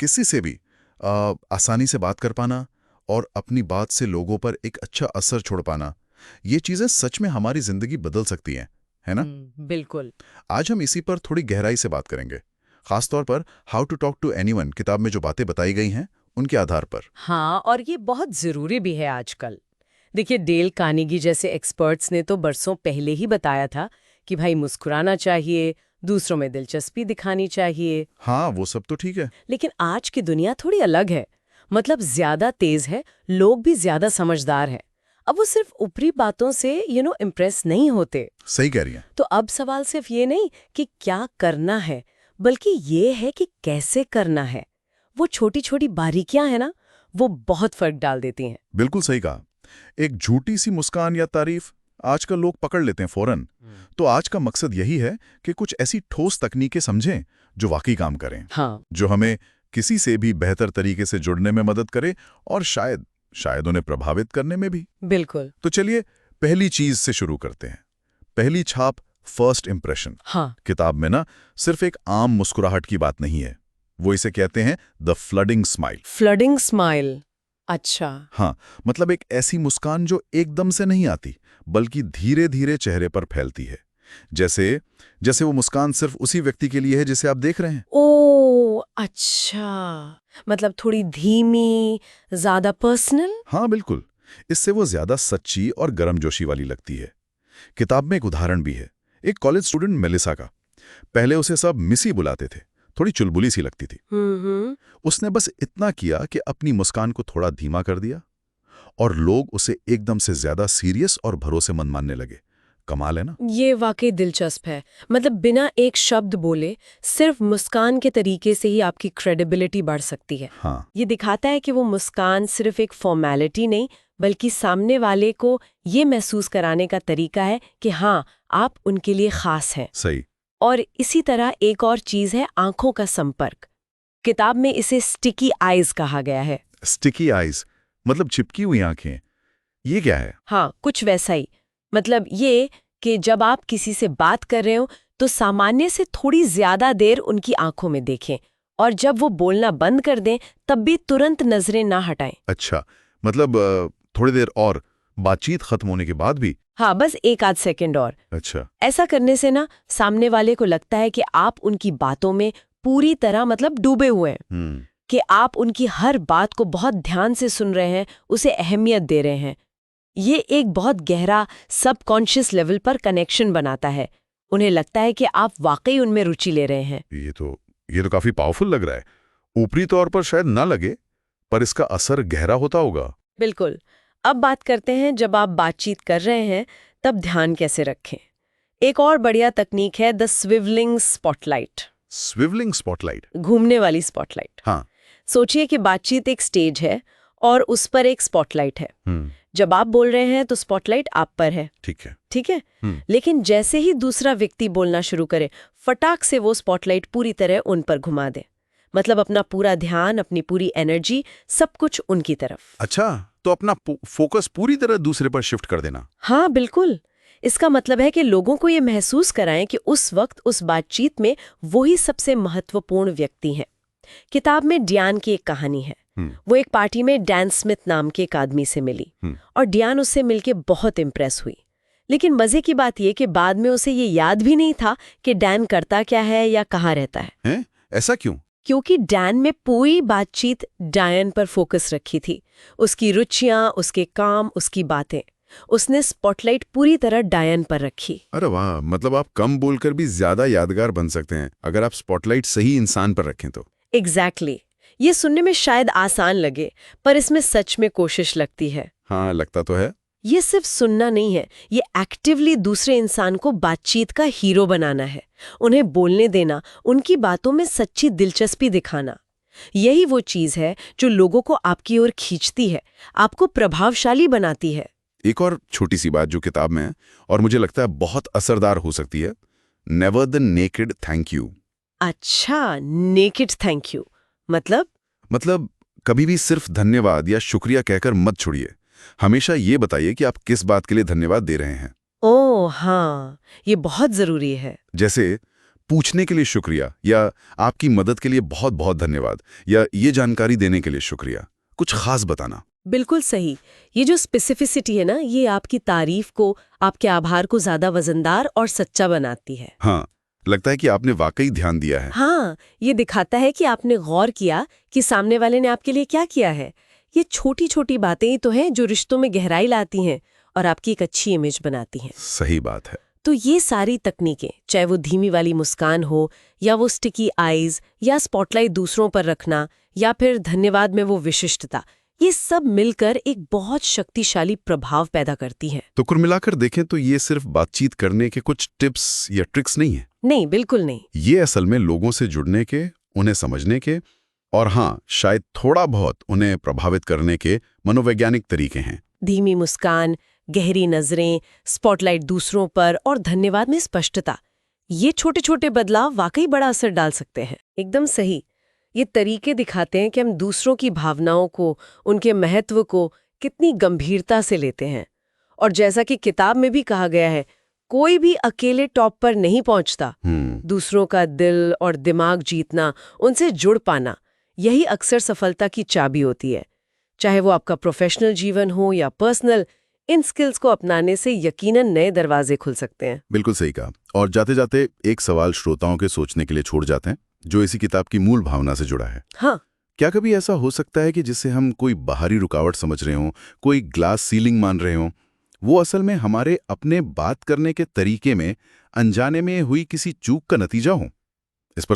किसी से भी आसानी से बात कर पाना और अपनी बात से लोगों पर एक अच्छा असर छोड़ पाना, ये चीजें सच में हमारी जिंदगी बदल सकती हैं, है ना? बिल्कुल। आज हम इसी पर थोड़ी गहराई से बात करेंगे, खासतौर पर how to talk to anyone किताब में जो बातें बताई गई हैं उनके आधार पर। हाँ, और ये बहुत जरूरी भी है आजकल। देखिए, डेल कार्नेगी जैसे एक्सपर्ट्स ने तो बरसों पहले ही बताया था कि भाई मुस्कुराना चाहिए, दूसरों में दिलचस्पी दिखानी चाहिए। हाँ, वो सब तो ठीक है। लेकिन आज की दुनिया थोड़ी अलग है। मतलब ज्यादा तेज है, लोग भी ज्यादा समझदार है। अब वो सिर्फ ऊपरी बातों से इम्प्रेस नहीं होते। सही कह रही हैं। तो अब सवाल सिर्फ ये नहीं कि क्या करना है, बल्कि ये है कि कैसे करना है। वो छोटी छोटी बारीकियां है ना, वो बहुत फर्क डाल देती हैं। बिल्कुल सही कहा। एक झूठी सी मुस्कान या तारीफ आजकल लोग पकड़ लेते हैं फौरन। तो आज का मकसद यही है कि कुछ ऐसी ठोस तकनीकें समझें जो वाकई काम करें। हाँ, जो हमें किसी से भी बेहतर तरीके से जुड़ने में मदद करे और शायद उन्हें प्रभावित करने में भी। बिल्कुल। तो चलिए पहली चीज से शुरू करते हैं। पहली छाप, फर्स्ट इंप्रेशन। हाँ, किताब में ना सिर्फ एक आम मुस्कुराहट की बात नहीं है, वो इसे कहते हैं the flooding smile. Flooding smile. अच्छा। हाँ, मतलब एक ऐसी मुस्कान जो एकदम से नहीं आती, बल्कि धीरे धीरे चेहरे पर फैलती है। जैसे जैसे वो मुस्कान सिर्फ उसी व्यक्ति के लिए है जिसे आप देख रहे हैं। ओ अच्छा, मतलब थोड़ी धीमी, ज्यादा पर्सनल। हाँ बिल्कुल, इससे वो ज्यादा सच्ची और गर्मजोशी वाली लगती है। किताब में एक उदाहरण भी है, एक कॉलेज स्टूडेंट मेलिसा का। पहले उसे सब मिसी बुलाते थे, थोड़ी चुलबुली सी लगती थी। उसने बस इतना किया कि अपनी मुस्कान को थोड़ा धीमा कर दिया और लोग उसे एकदम से ज्यादा सीरियस और भरोसेमंद मानने लगे। कमाल है ना? ये वाकई दिलचस्प है। मतलब बिना एक शब्द बोले सिर्फ मुस्कान के तरीके से ही आपकी क्रेडिबिलिटी बढ़ सकती है। हाँ, ये दिखाता है कि वो मुस्कान सिर्फ एक फॉर्मेलिटी नहीं, बल्कि सामने वाले को ये महसूस कराने का तरीका है कि हाँ, आप उनके लिए खास हैं। सही। और इसी तरह एक और चीज है आंखों का संपर्क। किताब में इसे स्टिकी आईज कहा गया है। स्टिकी आईज मतलब चिपकी हुई आंखें, ये क्या है? हाँ, कुछ वैसा ही। मतलब ये कि जब आप किसी से बात कर रहे हो तो सामान्य से थोड़ी ज्यादा देर उनकी आंखों में देखें, और जब वो बोलना बंद कर दें तब भी तुरंत नजरें ना हटाएं। अच्छा, मतलब थोड़ी देर और, बातचीत खत्म होने के बाद भी? हाँ, बस एक आध सेकंड और। अच्छा। ऐसा करने से ना सामने वाले को लगता है कि आप उनकी बातों में पूरी तरह मतलब डूबे हुए हैं, कि आप उनकी हर बात को बहुत ध्यान से सुन रहे हैं, उसे अहमियत दे रहे हैं। ये एक बहुत गहरा सबकॉन्शियस लेवल पर कनेक्शन बनाता है। उन्हें लगता है कि आप वाकई उनमें रुचि ले रहे हैं। ये तो काफी पावरफुल लग रहा है। ऊपरी तौर पर शायद ना लगे, पर इसका असर गहरा होता होगा। बिल्कुल। अब बात करते हैं, जब आप बातचीत कर रहे हैं तब ध्यान कैसे रखें। एक और बढ़िया तकनीक है द स्विवलिंग स्पॉटलाइट। स्विवलिंग स्पॉटलाइट? घूमने वाली स्पॉटलाइट। हाँ। सोचिए कि बातचीत एक स्टेज है और उस पर एक स्पॉटलाइट है। जब आप बोल रहे हैं तो स्पॉटलाइट आप पर है। ठीक है। ठीक है। लेकिन जैसे ही दूसरा व्यक्ति बोलना शुरू करे, फटाक से वो स्पॉटलाइट पूरी तरह उन पर घुमा दे। मतलब अपना पूरा ध्यान, अपनी पूरी एनर्जी, सब कुछ उनकी तरफ। अच्छा, तो अपना फोकस पूरी तरह दूसरे पर शिफ्ट कर देना। हाँ बिल्कुल। इसका मतलब है कि लोगों को ये महसूस कराएं कि उस वक्त उस बातचीत में वही सबसे महत्वपूर्ण व्यक्ति हैं। किताब में डियान की एक कहानी है। वो एक पार्टी में डैन स्मिथ नाम के एक आदमी से मिली और डियान उससे मिलके बहुत इम्प्रेस हुई। लेकिन मजे की बात ये कि बाद में उसे ये याद भी नहीं था कि डैन करता क्या है या कहाँ रहता है। ऐसा क्यों? क्योंकि डैन में पूरी बातचीत डायन पर फोकस रखी थी। उसकी रुचियां, उसके काम, उसकी बातें। उसने स्पॉटलाइट पूरी तरह डायन पर रखी। अरे वाह, मतलब आप कम बोलकर भी ज्यादा यादगार बन सकते हैं अगर आप स्पॉटलाइट सही इंसान पर रखें तो। एग्जैक्टली। ये सुनने में शायद आसान लगे, पर इसमें सच में कोशिश लगती है। हाँ, लगता तो है। ये सिर्फ सुनना नहीं है, ये एक्टिवली दूसरे इंसान को बातचीत का हीरो बनाना है। उन्हें बोलने देना, उनकी बातों में सच्ची दिलचस्पी दिखाना। यही वो चीज है जो लोगों को आपकी ओर खींचती है, आपको प्रभावशाली बनाती है। एक और छोटी सी बात जो किताब में है और मुझे लगता है बहुत असरदार हो सकती है, never the naked thank you. अच्छा, नेकेड थैंक यू मतलब कभी भी सिर्फ धन्यवाद या शुक्रिया कहकर मत छोड़िए। हमेशा ये बताइए कि आप किस बात के लिए धन्यवाद दे रहे हैं। ओह हाँ, ये बहुत जरूरी है। जैसे पूछने के लिए शुक्रिया, या आपकी मदद के लिए बहुत बहुत धन्यवाद, या ये जानकारी देने के लिए शुक्रिया, कुछ खास बताना। बिल्कुल सही। ये जो स्पेसिफिसिटी है ना, ये आपकी तारीफ को, आपके आभार को ज्यादा वजनदार और सच्चा बनाती है। हाँ, लगता है कि आपने वाकई ध्यान दिया है। हाँ, ये दिखाता है कि आपने गौर किया कि सामने वाले ने आपके लिए क्या किया है। ये छोटी छोटी बातें ही तो हैं जो रिश्तों में गहराई लाती हैं और आपकी एक अच्छी इमेज बनाती हैं। सही बात है। तो ये सारी तकनीकें, चाहे वो धीमी वाली मुस्कान हो, या वो स्टिकी आईज, या स्पॉटलाइट दूसरों पर रखना, या फिर धन्यवाद में वो विशिष्टता, ये सब मिलकर एक बहुत शक्तिशाली प्रभाव पैदा करती हैं। तो कुल मिलाकर देखें तो ये सिर्फ बातचीत करने के कुछ टिप्स या ट्रिक्स नहीं है। नहीं, बिल्कुल नहीं। ये असल में लोगों से जुड़ने के, उन्हें समझने के, और हाँ, शायद थोड़ा बहुत उन्हें प्रभावित करने के मनोवैज्ञानिक तरीके हैं। धीमी मुस्कान, गहरी नजरें, स्पॉटलाइट दूसरों पर और धन्यवाद में स्पष्टता, ये छोटे छोटे बदलाव वाकई बड़ा असर डाल सकते हैं। एकदम सही। ये तरीके दिखाते हैं कि हम दूसरों की भावनाओं को, उनके महत्व को कितनी गंभीरता से लेते हैं। और जैसा कि किताब में भी कहा गया है, कोई भी अकेले टॉप पर नहीं पहुंचता। दूसरों का दिल और दिमाग जीतना, उनसे जुड़ पाना, यही अक्सर सफलता की चाबी होती है। चाहे वो आपका प्रोफेशनल जीवन हो या पर्सनल, इन स्किल्स को अपनाने से यकीनन नए दरवाजे खुल सकते हैं। बिल्कुल सही कहा। और जाते जाते एक सवाल श्रोताओं के सोचने के लिए छोड़ जाते हैं, जो इसी किताब की मूल भावना से जुड़ा है। हाँ, क्या कभी ऐसा हो सकता है कि जिसे हम कोई बाहरी रुकावट समझ रहे हों, कोई ग्लास सीलिंग मान रहे हों, वो असल में हमारे अपने बात करने के तरीके में, अनजाने में हुई किसी चूक का नतीजा हो?